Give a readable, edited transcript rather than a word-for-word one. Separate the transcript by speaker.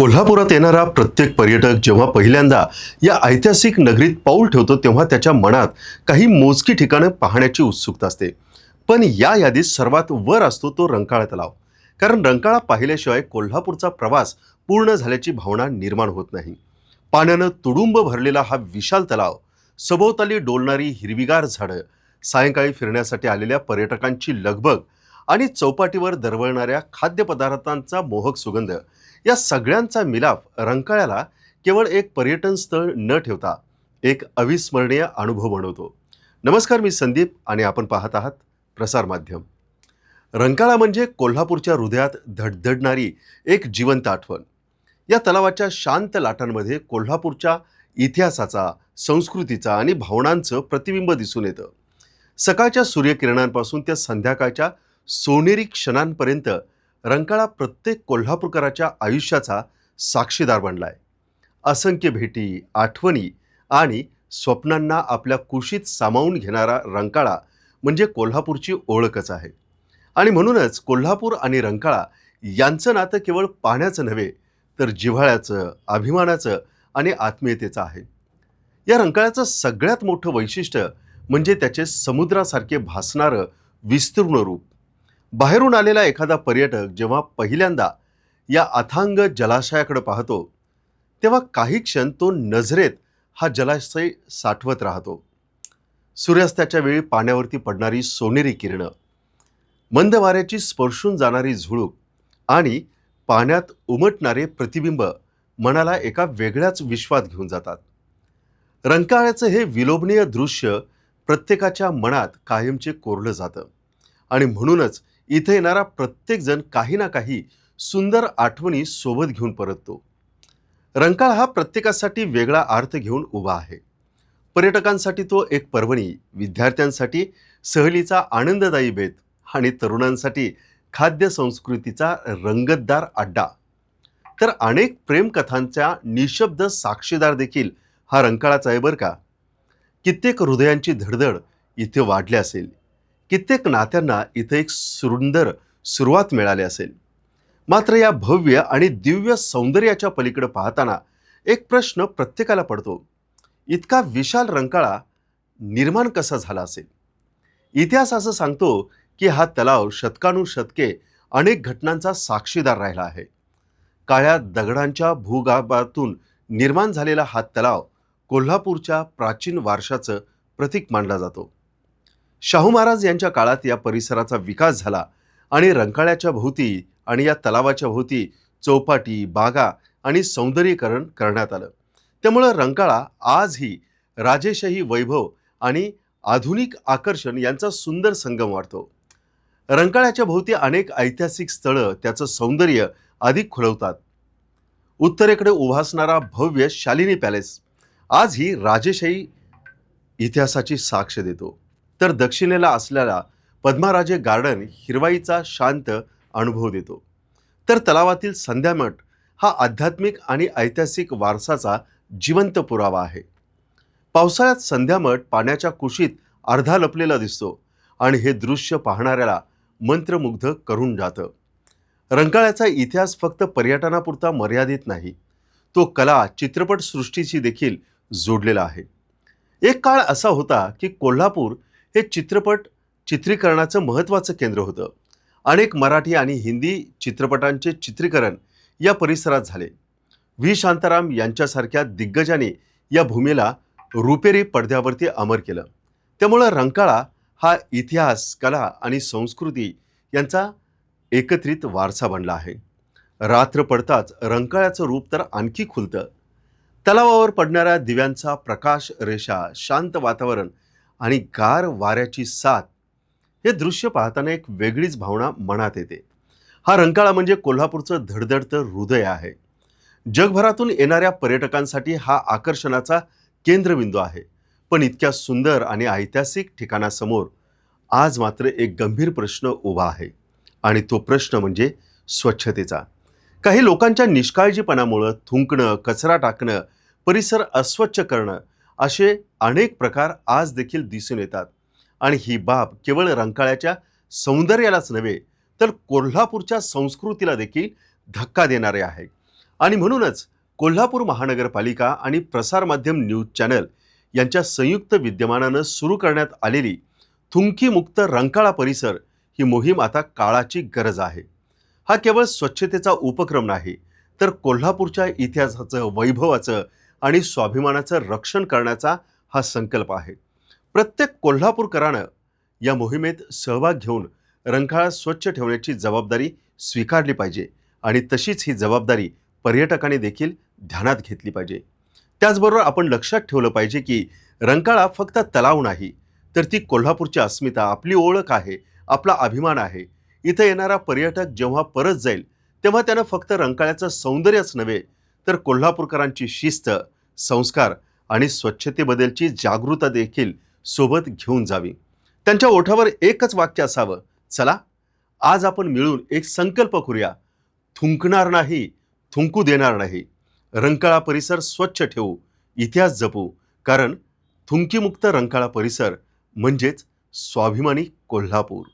Speaker 1: कोल्हापुरात येणारा प्रत्येक पर्यटक जेव्हा पहिल्यांदा या ऐतिहासिक नगरीत पाऊल ठेवतो तेव्हा त्याच्या मनात काही मोजकी ठिकाणं पाहण्याची उत्सुकता असते. पण या यादीत सर्वात वर असतो तो रंकाळा तलाव. कारण रंकाळा पाहिल्याशिवाय कोल्हापूरचा प्रवास पूर्ण झाल्याची भावना निर्माण होत नाही. पाण्यानं तुडुंब भरलेला हा विशाल तलाव, सभोवताली डोलणारी हिरवीगार झाडं, सायंकाळी फिरण्यासाठी आलेल्या पर्यटकांची लगबग आणि चौपाटीवर दरवळणाऱ्या खाद्यपदार्थांचा मोहक सुगंध, या सगळ्यांचा मिलाफ रंकाळ्याला केवळ एक पर्यटन स्थळ न ठेवता एक अविस्मरणीय अनुभव बनवतो. नमस्कार, मी संदीप आणि आपण पाहत आहात प्रसार माध्यम. रंकाळा म्हणजे कोल्हापूरच्या हृदयात धडधडणारी एक जिवंत आठवण. या तलावाच्या शांत लाटांमध्ये कोल्हापूरच्या इतिहासाचा, संस्कृतीचा आणि भावनांचं प्रतिबिंब दिसून येतं. सकाळच्या सूर्यकिरणांपासून त्या संध्याकाळच्या सोनेरी क्षणांपर्यंत रंकाळा प्रत्येक कोल्हापूरकराच्या आयुष्याचा साक्षीदार बनलाय. असंख्य भेटी, आठवणी आणि स्वप्नांना आपल्या कुशीत सामावून घेणारा रंकाळा म्हणजे कोल्हापूरची ओळखच आहे. आणि म्हणूनच कोल्हापूर आणि रंकाळा यांचं नातं केवळ पाण्याचं नव्हे, तर जिव्हाळ्याचं, अभिमानाचं आणि आत्मीयतेचं आहे. या रंकाळ्याचं सगळ्यात मोठं वैशिष्ट्य म्हणजे त्याचे समुद्रासारखे भासणारं विस्तीर्ण रूप. बाहेरून आलेला एखादा पर्यटक जेव्हा पहिल्यांदा या अथांग जलाशयाकडे पाहतो, तेव्हा काही क्षण तो नजरेत हा जलाशय साठवत राहतो. सूर्यास्ताच्या वेळी पाण्यावरती पडणारी सोनेरी किरणं, मंद वाऱ्याची स्पर्शून जाणारी झुळूक आणि पाण्यात उमटणारे प्रतिबिंब मनाला एका वेगळ्याच विश्वात घेऊन जातात. रंकाळ्याचं हे विलोभनीय दृश्य प्रत्येकाच्या मनात कायमचे कोरलं जातं आणि म्हणूनच इथे येणारा प्रत्येक जण काही ना काही सुंदर आठवणी सोबत घेऊन परततो. रंकाळा हा प्रत्येकासाठी वेगळा अर्थ घेऊन उभा आहे. पर्यटकांसाठी तो एक पर्वणी, विद्यार्थ्यांसाठी सहलीचा आनंददायी बेत आणि तरुणांसाठी खाद्य संस्कृतीचा रंगतदार अड्डा. तर अनेक प्रेमकथांच्या निशब्द साक्षीदार देखील हा रंकाळाच आहे बरं का. कित्येक हृदयांची धडधड इथे वाढली असेल, कित्येक नात्यांना इथे एक सुंदर सुरुवात मिळाली असेल. मात्र या भव्य आणि दिव्य सौंदर्याच्या पलीकडे पाहताना एक प्रश्न प्रत्येकाला पडतो: इतका विशाल रंकाळा निर्माण कसा झाला असेल? इतिहास असं सांगतो की हा तलाव शतकानुशतके अनेक घटनांचा साक्षीदार राहिला आहे. काळ्या दगडांच्या भूगाभातून निर्माण झालेला हा तलाव कोल्हापूरच्या प्राचीन वारशाचं प्रतीक मानला जातो. शाहू महाराज यांच्या काळात या परिसराचा विकास झाला आणि रंकाळ्याच्या भोवती आणि या तलावाच्या भोवती चौपाटी, बागा आणि सौंदर्यीकरण करण्यात आलं. त्यामुळं रंकाळा आजही राजेशाही वैभव आणि आधुनिक आकर्षण यांचा सुंदर संगम वाटतो. रंकाळ्याच्या भोवती अनेक ऐतिहासिक स्थळं त्याचं सौंदर्य अधिक खुलवतात. उत्तरेकडे उभासणारा भव्य शालिनी पॅलेस आजही राजेशाही इतिहासाची साक्ष देतो. तर दक्षिणेला असलेला पद्माराजे गार्डन हिरवाईचा शांत अनुभव देतो. तर तलावातील संध्यामठ हा आध्यात्मिक आणि ऐतिहासिक वारसाचा जिवंत पुरावा आहे. पावसाळ्यात संध्यामठ पाण्याच्या कुशीत अर्धा लपलेला दिसतो आणि हे दृश्य पाहणाऱ्याला मंत्रमुग्ध करून जातं. रंकाळ्याचा इतिहास फक्त पर्यटनापुरता मर्यादित नाही, तो कला, चित्रपट सृष्टीशी देखील जोडलेला आहे. एक काळ असा होता की कोल्हापूर हे चित्रपट चित्रीकरणाचं महत्त्वाचं केंद्र होतं. अनेक मराठी आणि हिंदी चित्रपटांचे चित्रीकरण या परिसरात झाले. व्ही शांताराम यांच्यासारख्या दिग्गजांनी या भूमीला रुपेरी पडद्यावरती अमर केलं. त्यामुळं रंकाळा हा इतिहास, कला आणि संस्कृती यांचा एकत्रित वारसा बनला आहे. रात्र पडताच रंकाळ्याचं रूप तर आणखी खुलतं. तलावावर पडणाऱ्या दिव्यांचा प्रकाश रेषा, शांत वातावरण आणि गार वाऱ्याची साथ, हे दृश्य पाहताना एक वेगळीच भावना मनात येते. हा रंकाळा म्हणजे कोल्हापूरचं धडधडतं हृदय आहे. जगभरातून येणाऱ्या पर्यटकांसाठी हा आकर्षणाचा केंद्रबिंदू आहे. पण इतक्या सुंदर आणि ऐतिहासिक ठिकाणासमोर आज मात्र एक गंभीर प्रश्न उभा आहे आणि तो प्रश्न म्हणजे स्वच्छतेचा. काही लोकांच्या निष्काळजीपणामुळं थुंकणं, कचरा टाकणं, परिसर अस्वच्छ करणं असे अनेक प्रकार आज देखील दिसून येतात. आणि ही बाब केवळ रंकाळ्याच्या सौंदर्यालाच नव्हे, तर कोल्हापूरच्या संस्कृतीला देखील धक्का देणारे आहे. आणि म्हणूनच कोल्हापूर महानगरपालिका आणि प्रसारमाध्यम न्यूज चॅनल यांच्या संयुक्त विद्यमानानं सुरू करण्यात आलेली थुंकीमुक्त रंकाळा परिसर ही मोहीम आता काळाची गरज आहे. हा केवळ स्वच्छतेचा उपक्रम नाही, तर कोल्हापूरच्या इतिहासाचं, वैभवाचं आणि स्वाभिमानाचं रक्षण करण्याचा हा संकल्प आहे. प्रत्येक कोल्हापूरकरानं या मोहिमेत सहभाग घेऊन रंकाळा स्वच्छ ठेवण्याची जबाबदारी स्वीकारली पाहिजे आणि तशीच ही जबाबदारी पर्यटकांनी देखील ध्यानात घेतली पाहिजे. त्याचबरोबर आपण लक्षात ठेवलं पाहिजे की रंकाळा फक्त तलाव नाही, तर ती कोल्हापूरची अस्मिता, आपली ओळख आहे, आपला अभिमान आहे. इथं येणारा पर्यटक जेव्हा परत जाईल तेव्हा त्यानं फक्त रंकाळ्याचं सौंदर्यच नव्हे, तर कोल्हापूरकरांची शिस्त, संस्कार आणि स्वच्छतेबद्दलची जागरूकता देखील सोबत घेऊन जावी. त्यांच्या ओठावर एकच वाक्य असावं, चला आज आपण मिळून एक संकल्प करूया, थुंकणार नाही, थुंकू देणार नाही, रंकाळा परिसर स्वच्छ ठेवू, इतिहास जपू, कारण थुंकीमुक्त रंकाळा परिसर म्हणजेच स्वाभिमानी कोल्हापूर.